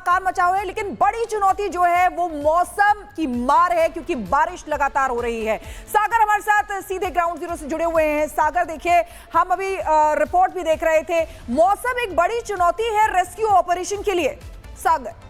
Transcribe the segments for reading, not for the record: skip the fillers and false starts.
हाहाकार मचा हुआ है, लेकिन बड़ी चुनौती जो है वो मौसम की मार है, क्योंकि बारिश लगातार हो रही है। सागर हमारे साथ सीधे ग्राउंड जीरो से जुड़े हुए हैं। सागर, देखिए, हम अभी रिपोर्ट भी देख रहे थे, मौसम एक बड़ी चुनौती है रेस्क्यू ऑपरेशन के लिए। सागर,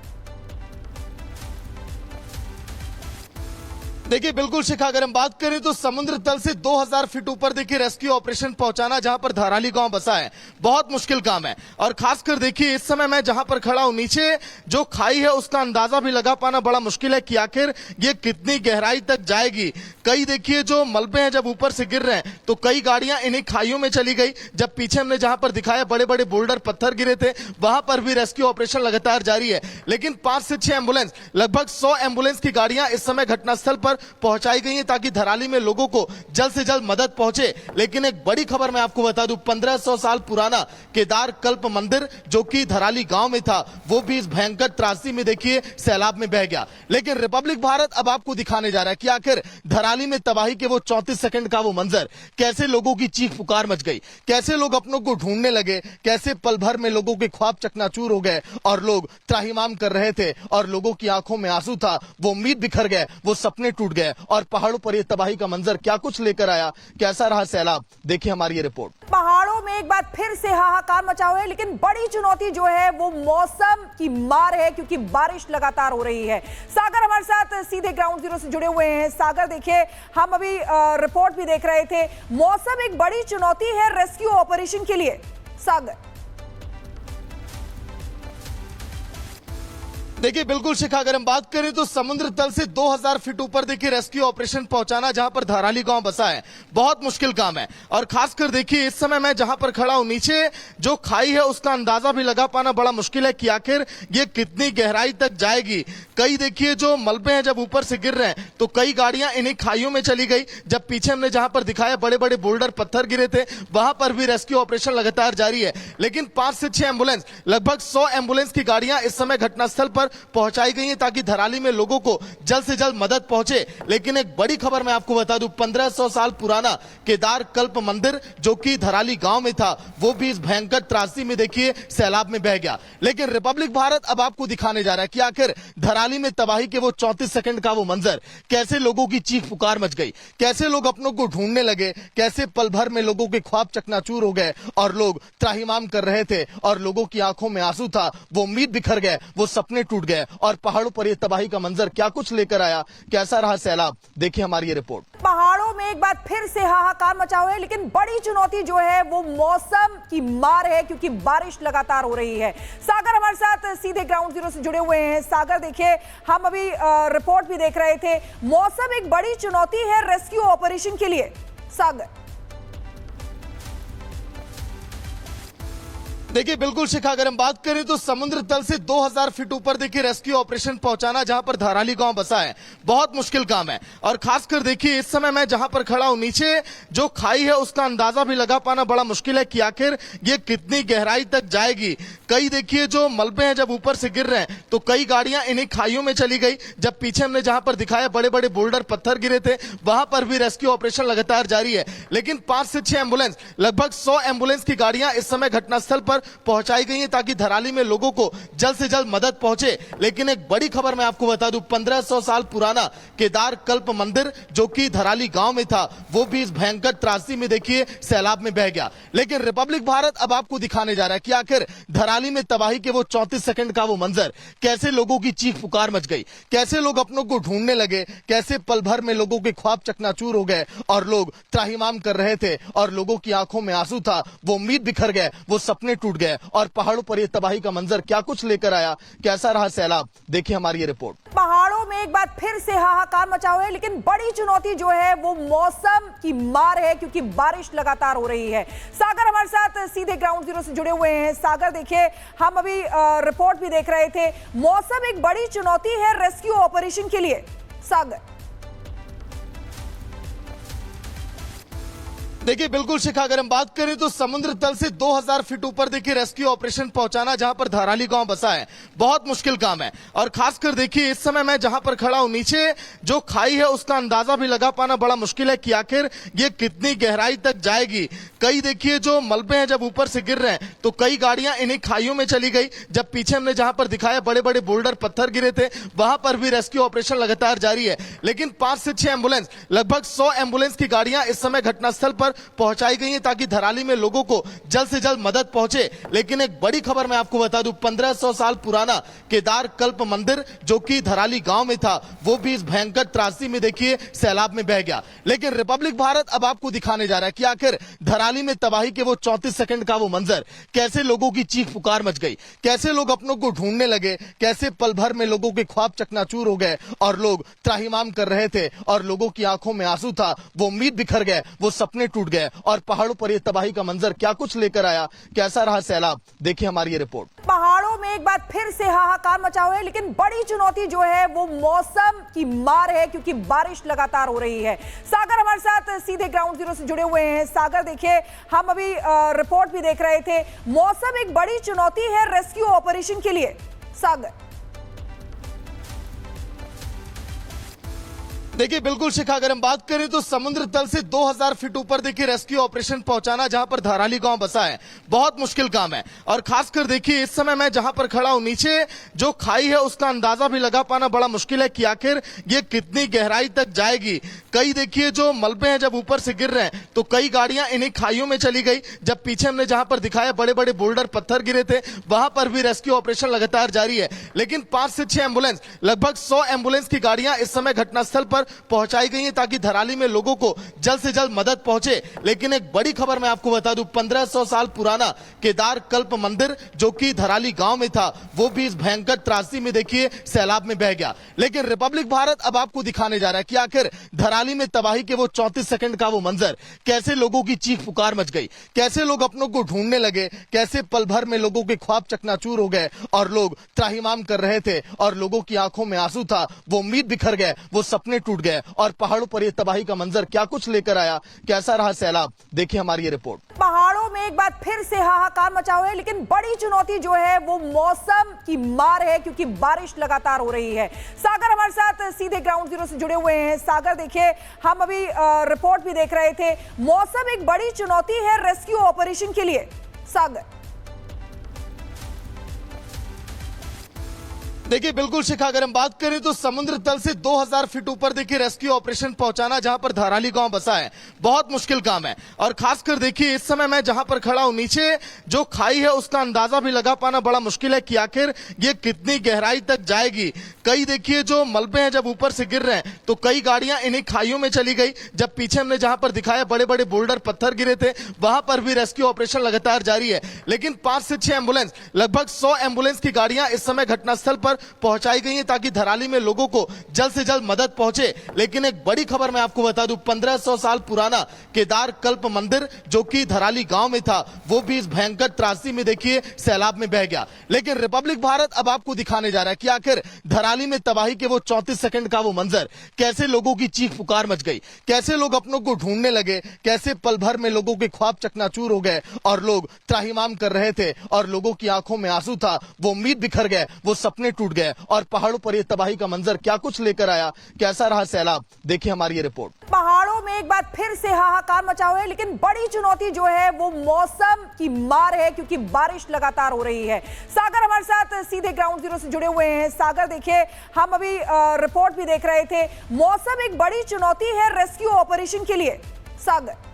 देखिए बिल्कुल शिखा, अगर हम बात करें तो समुद्र तल से 2000 फीट ऊपर देखिए रेस्क्यू ऑपरेशन पहुंचाना, जहां पर धराली गांव बसा है, बहुत मुश्किल काम है। और खासकर देखिए इस समय मैं जहां पर खड़ा हूं, नीचे जो खाई है उसका अंदाजा भी लगा पाना बड़ा मुश्किल है कि आखिर ये कितनी गहराई तक जाएगी। कई देखिए जो मलबे हैं जब ऊपर से गिर रहे हैं तो कई गाड़ियां इन्हीं खाइयों में चली गई। जब पीछे हमने जहां पर दिखाया बड़े बड़े बोल्डर पत्थर गिरे थे, वहां पर भी रेस्क्यू ऑपरेशन लगातार जारी है। लेकिन 5 से 6 एम्बुलेंस, लगभग 100 एम्बुलेंस की गाड़ियां इस समय घटनास्थल पर पहुंचाई गई हैं ताकि धराली में लोगों को जल्द से जल्द मदद पहुंचे। लेकिन एक बड़ी खबर मैं आपको बता दूं, 1500 साल पुराना केदार कल्प मंदिर जो कि धराली गांव में था, वो भी इस भयंकर त्रासदी में देखिए सैलाब में बह गया। लेकिन रिपब्लिक भारत अब आपको दिखाने जा रहा है कि आखिर धराली में तबाही के वो 34 सेकंड का वो मंजर, कैसे लोगों की चीख पुकार मच गई, कैसे लोग अपनों को ढूंढने लगे, कैसे पल भर में लोगों के ख्वाब चकनाचूर हो गए और लोग त्राहिमाम कर रहे थे और लोगों की आंखों में आंसू था, वो उम्मीद बिखर गए, वो सपने टूट गए। और पहाड़ों पर ये तबाही का मंजर क्या कुछ लेकर आया, कैसा रहा सैलाब, देखिए हमारी ये रिपोर्ट। पहाड़ों में एक बार फिर से हाहाकार मचा हुआ है, लेकिन बड़ी चुनौती जो है वो मौसम की मार है, क्योंकि बारिश लगातार हो रही है। सागर हमारे साथ सीधे ग्राउंड जीरो से जुड़े हुए हैं। सागर, देखिए, हम अभी रिपोर्ट भी देख रहे थे, मौसम एक बड़ी चुनौती है रेस्क्यू ऑपरेशन के लिए। सागर, देखिए बिल्कुल शिखा, अगर हम बात करें तो समुद्र तल से 2000 फीट ऊपर देखिए रेस्क्यू ऑपरेशन पहुंचाना, जहां पर धराली गांव बसा है, बहुत मुश्किल काम है। और खासकर देखिए इस समय मैं जहां पर खड़ा हूं, नीचे जो खाई है उसका अंदाजा भी लगा पाना बड़ा मुश्किल है कि आखिर ये कितनी गहराई तक जाएगी। कई देखिए जो मलबे हैं जब ऊपर से गिर रहे हैं तो कई गाड़ियां इन्हीं खाइयों में चली गई। जब पीछे हमने जहां पर दिखाया बड़े बड़े बोल्डर पत्थर गिरे थे, वहां पर भी रेस्क्यू ऑपरेशन लगातार जारी है। लेकिन 5 से 6 एम्बुलेंस, लगभग 100 एम्बुलेंस की गाड़ियां इस समय घटनास्थल पर पहुंचाई गई हैं ताकि धराली में लोगों को जल्द से जल्द मदद पहुंचे। लेकिन एक बड़ी खबर मैं आपको बता दूं, 1500 साल पुराना केदार कल्प मंदिर जो कि धराली गांव में था, वो भी इस भयंकर त्रासदी में देखिए सैलाब में बह गया। लेकिन रिपब्लिक भारत अब आपको दिखाने जा रहा है कि आखिर धराली में तबाही के वो 34 सेकंड का वो मंजर, कैसे लोगों की चीख पुकार मच गई, कैसे लोग अपनों को ढूंढने लगे, कैसे पल भर में लोगों के ख्वाब चकनाचूर हो गए और लोग त्राहिमाम कर रहे थे और लोगों की आंखों में आंसू था, वो उम्मीद बिखर गए, वो सपने टूट गए। और पहाड़ों पर ये तबाही का मंजर क्या कुछ लेकर आया, कैसा रहा सैलाब, देखिए हमारी ये रिपोर्ट। पहाड़ों में एक बार फिर से हाहाकार मचा हुआ है, लेकिन बड़ी चुनौती जो है वो मौसम की मार है, क्योंकि बारिश लगातार हो रही है। सागर हमारे साथ सीधे ग्राउंड जीरो से जुड़े हुए हैं। सागर, देखिए, हम अभी रिपोर्ट भी देख रहे थे, मौसम एक बड़ी चुनौती है रेस्क्यू ऑपरेशन के लिए। सागर, देखिए बिल्कुल शिखा, अगर हम बात करें तो समुद्र तल से 2000 फीट ऊपर देखिए रेस्क्यू ऑपरेशन पहुंचाना, जहां पर धराली गांव बसा है, बहुत मुश्किल काम है। और खासकर देखिए इस समय मैं जहां पर खड़ा हूं, नीचे जो खाई है उसका अंदाजा भी लगा पाना बड़ा मुश्किल है कि आखिर ये कितनी गहराई तक जाएगी। कई देखिए जो मलबे हैं जब ऊपर से गिर रहे हैं तो कई गाड़ियां इन्हीं खाइयों में चली गई। जब पीछे हमने जहां पर दिखाया बड़े बड़े बोल्डर पत्थर गिरे थे, वहां पर भी रेस्क्यू ऑपरेशन लगातार जारी है। लेकिन 5 से 6 एम्बुलेंस, लगभग 100 एम्बुलेंस की गाड़ियां इस समय घटनास्थल पर पहुंचाई गई हैं ताकि धराली में लोगों को जल्द से जल्द मदद पहुंचे। लेकिन एक बड़ी खबर मैं आपको बता दूं, 1500 साल पुराना केदार कल्प मंदिर जो कि धराली गांव में था, वो भी इस भयंकर त्रासदी में देखिए सैलाब में बह गया। लेकिन रिपब्लिक भारत अब आपको दिखाने जा रहा है कि आखिर धराली में तबाही के वो 34 सेकंड का वो मंजर, कैसे लोगों की चीख पुकार मच गई, कैसे लोग अपनों को ढूंढने लगे, कैसे पल भर में लोगों के ख्वाब चकनाचूर हो गए और लोग त्राहिमाम कर रहे थे और लोगों की आंखों में आंसू था, वो उम्मीद बिखर गए, वो सपने टूट गए। और पहाड़ों पर ये तबाही का मंजर क्या कुछ लेकर आया, कैसा रहा सैलाब, देखिए हमारी ये रिपोर्ट। पहाड़ों में एक बार फिर से हाहाकार मचा हुआ है, लेकिन बड़ी चुनौती जो है वो मौसम की मार है, क्योंकि बारिश लगातार हो रही है। सागर हमारे साथ सीधे ग्राउंड जीरो से जुड़े हुए हैं। सागर, देखिए, हम अभी रिपोर्ट भी देख रहे थे, मौसम एक बड़ी चुनौती है रेस्क्यू ऑपरेशन के लिए। सागर, देखिए बिल्कुल शिखा, अगर हम बात करें तो समुद्र तल से 2000 फीट ऊपर देखिए रेस्क्यू ऑपरेशन पहुंचाना जहां पर धाराली गांव बसा है, बहुत मुश्किल काम है। और खासकर देखिए इस समय मैं जहां पर खड़ा हूं, नीचे जो खाई है उसका अंदाजा भी लगा पाना बड़ा मुश्किल है कि आखिर ये कितनी गहराई तक जाएगी। कई देखिए जो मलबे हैं जब ऊपर से गिर रहे हैं तो कई गाड़ियां इन्हीं खाइयों में चली गई। जब पीछे हमने जहां पर दिखाया बड़े बड़े बोल्डर पत्थर गिरे थे, वहां पर भी रेस्क्यू ऑपरेशन लगातार जारी है। लेकिन 5 से 6 एम्बुलेंस, लगभग 100 एम्बुलेंस की गाड़ियां इस समय घटनास्थल पर पहुंचाई गई हैं ताकि धराली में लोगों को जल्द से जल्द मदद पहुंचे। लेकिन एक बड़ी खबर मैं आपको बता दूं, 1500 साल पुराना केदार कल्प मंदिर जो कि धराली गांव में था, वो भी इस भयंकर त्रासदी में देखिए सैलाब में बह गया। लेकिन रिपब्लिक भारत अब आपको दिखाने जा रहा है कि आखिर धराली में तबाही के वो 34 सेकंड का वो मंजर, कैसे लोगों की चीख पुकार मच गई, कैसे लोग अपनों को ढूंढने लगे, कैसे पल भर में लोगों के ख्वाब चकनाचूर हो गए और लोग त्राहिमाम कर रहे थे और लोगों की आंखों में आंसू था, वो उम्मीद बिखर गए, वो सपने टूट गए और पहाड़ों पर ये तबाही का मंजर क्या कुछ लेकर आया, कैसा रहा सैलाब, देखिए हमारी ये रिपोर्ट। पहाड़ों में एक बार फिर से हाहाकार मचा हुआ है, लेकिन बड़ी चुनौती जो है वो मौसम की मार है, क्योंकि बारिश लगातार हो रही है। सागर हमारे साथ सीधे ग्राउंड जीरो से जुड़े हुए हैं। सागर देखिए, हम अभी रिपोर्ट भी देख रहे थे, मौसम एक बड़ी चुनौती है रेस्क्यू ऑपरेशन के लिए। सागर देखिए बिल्कुल शिखा, अगर हम बात करें तो समुद्र तल से 2000 फीट ऊपर देखिए रेस्क्यू ऑपरेशन पहुंचाना जहां पर धाराली गांव बसा है, बहुत मुश्किल काम है। और खासकर देखिए इस समय मैं जहां पर खड़ा हूं, नीचे जो खाई है उसका अंदाजा भी लगा पाना बड़ा मुश्किल है कि आखिर ये कितनी गहराई तक जाएगी। कई देखिए जो मलबे हैं जब ऊपर से गिर रहे हैं तो कई गाड़ियां इन्हीं खाइयों में चली गई। जब पीछे हमने जहां पर दिखाया बड़े बड़े बोल्डर पत्थर गिरे थे, वहां पर भी रेस्क्यू ऑपरेशन लगातार जारी है। लेकिन 5 से 6 एम्बुलेंस, लगभग 100 एम्बुलेंस की गाड़ियां इस समय घटनास्थल पर पहुंचाई गई हैं ताकि धराली में लोगों को जल्द से जल्द मदद पहुंचे। लेकिन एक बड़ी खबर मैं आपको बता दूं, 1500 साल पुराना केदार कल्प मंदिर जो कि धराली गांव में था, वो भी इस भयंकर त्रासदी में देखिए सैलाब में बह गया। लेकिन रिपब्लिक भारत अब आपको दिखाने जा रहा है कि आखिर धराली में तबाही के वो 34 सेकंड का वो मंजर, कैसे लोगों की चीख पुकार मच गई, कैसे लोग अपनों को ढूंढने लगे, कैसे पल भर में लोगों के ख्वाब चकनाचूर हो गए और लोग त्राहिमाम कर रहे थे और लोगों की आंखों में आंसू था, वो उम्मीद बिखर गए, वो सपने टूट गए और पहाड़ों पर ये तबाही का मंजर क्या कुछ लेकर आया, कैसा रहा सैलाब, देखिए हमारी ये रिपोर्ट। पहाड़ों में एक बार फिर से हाहाकार मचा हुआ है, लेकिन बड़ी चुनौती जो है वो मौसम की मार है, क्योंकि बारिश लगातार हो रही है। सागर हमारे साथ सीधे ग्राउंड जीरो से जुड़े हुए हैं। सागर देखिए, हम अभी रिपोर्ट भी देख रहे थे, मौसम एक बड़ी चुनौती है रेस्क्यू ऑपरेशन के लिए। सागर देखिए बिल्कुल शिखा, अगर हम बात करें तो समुद्र तल से 2000 फीट ऊपर देखिए रेस्क्यू ऑपरेशन पहुंचाना जहां पर धाराली गांव बसा है, बहुत मुश्किल काम है। और खासकर देखिए इस समय मैं जहां पर खड़ा हूं, नीचे जो खाई है उसका अंदाजा भी लगा पाना बड़ा मुश्किल है कि आखिर ये कितनी गहराई तक जाएगी। कई देखिए जो मलबे हैं जब ऊपर से गिर रहे हैं तो कई गाड़ियां इन्हीं खाइयों में चली गई। जब पीछे हमने जहां पर दिखाया बड़े बड़े बोल्डर पत्थर गिरे थे, वहां पर भी रेस्क्यू ऑपरेशन लगातार जारी है। लेकिन 5 से 6 एम्बुलेंस, लगभग 100 एम्बुलेंस की गाड़ियां इस समय घटनास्थल पर पहुंचाई गई हैं ताकि धराली में लोगों को जल्द से जल्द मदद पहुंचे। लेकिन एक बड़ी खबर मैं आपको बता दूं, 1500 साल पुराना केदार कल्प मंदिर जो कि धराली गांव में था, वो भी इस भयंकर त्रासदी में देखिए सैलाब में बह गया। लेकिन रिपब्लिक भारत अब आपको दिखाने जा रहा है कि आखिर धराली में तबाही के वो 34 सेकंड का वो मंजर, कैसे लोगों की चीख पुकार मच गई, कैसे लोग अपनों को ढूंढने लगे, कैसे पल भर में लोगों के ख्वाब चकनाचूर हो गए और लोग त्राहिमाम कर रहे थे और लोगों की आंखों में आंसू था, वो उम्मीद बिखर गए, वो सपने टूट गए और पहाड़ों पर ये तबाही का मंजर क्या कुछ लेकर आया, कैसा रहा सैलाब, देखिए हमारी ये रिपोर्ट। पहाड़ों में एक बार फिर से हाहाकार मचा हुआ है, लेकिन बड़ी चुनौती जो है वो मौसम की मार है, क्योंकि बारिश लगातार हो रही है। सागर हमारे साथ सीधे ग्राउंड जीरो से जुड़े हुए हैं। सागर देखिए, हम अभी रिपोर्ट भी देख रहे थे, मौसम एक बड़ी चुनौती है रेस्क्यू ऑपरेशन के लिए। सागर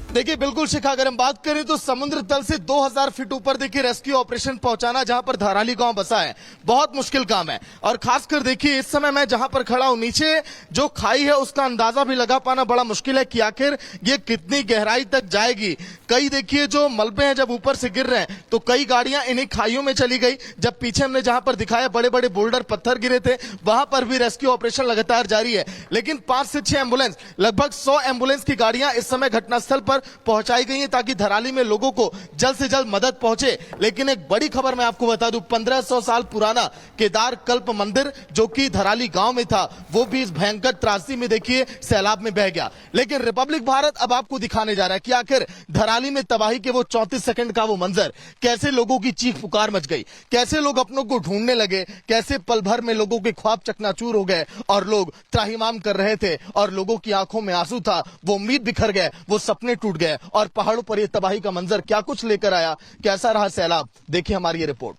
देखिए बिल्कुल शिखा, अगर हम बात करें तो समुद्र तल से 2000 फीट ऊपर देखिए रेस्क्यू ऑपरेशन पहुंचाना जहां पर धाराली गांव बसा है, बहुत मुश्किल काम है। और खासकर देखिए इस समय मैं जहां पर खड़ा हूं, नीचे जो खाई है उसका अंदाजा भी लगा पाना बड़ा मुश्किल है कि आखिर ये कितनी गहराई तक जाएगी। कई देखिए जो मलबे हैं जब ऊपर से गिर रहे हैं तो कई गाड़ियां इन्हीं खाइयों में चली गई। जब पीछे हमने जहां पर दिखाया बड़े बड़े बोल्डर पत्थर गिरे थे, वहां पर भी रेस्क्यू ऑपरेशन लगातार जारी है। लेकिन 5 से 6 एम्बुलेंस, लगभग 100 एम्बुलेंस की गाड़ियां इस समय घटनास्थल पर पहुंचाई गई है ताकि धराली में लोगों को जल्द से जल्द मदद पहुंचे। लेकिन एक बड़ी खबर मैं आपको बता दूं, 1500 साल पुराना केदार कल्प मंदिर जो कि धराली गांव में था, वो भी इस भयंकर त्रासदी में देखिए सैलाब में बह गया। लेकिन रिपब्लिक भारत अब आपको दिखाने जा रहा है कि आखिर धराली में तबाही के वो 34 सेकंड का वो मंजर, कैसे लोगों की चीख पुकार मच गई, कैसे लोग अपनों को ढूंढने लगे, कैसे पल भर में लोगों के ख्वाब चकनाचूर हो गए और लोग त्राहिमाम कर रहे थे और लोगों की आंखों में आंसू था, वो उम्मीद बिखर गए, वो सपने टूट गए और पहाड़ों पर ये तबाही का मंजर क्या कुछ लेकर आया, कैसा रहा सैलाब, देखिए हमारी ये रिपोर्ट।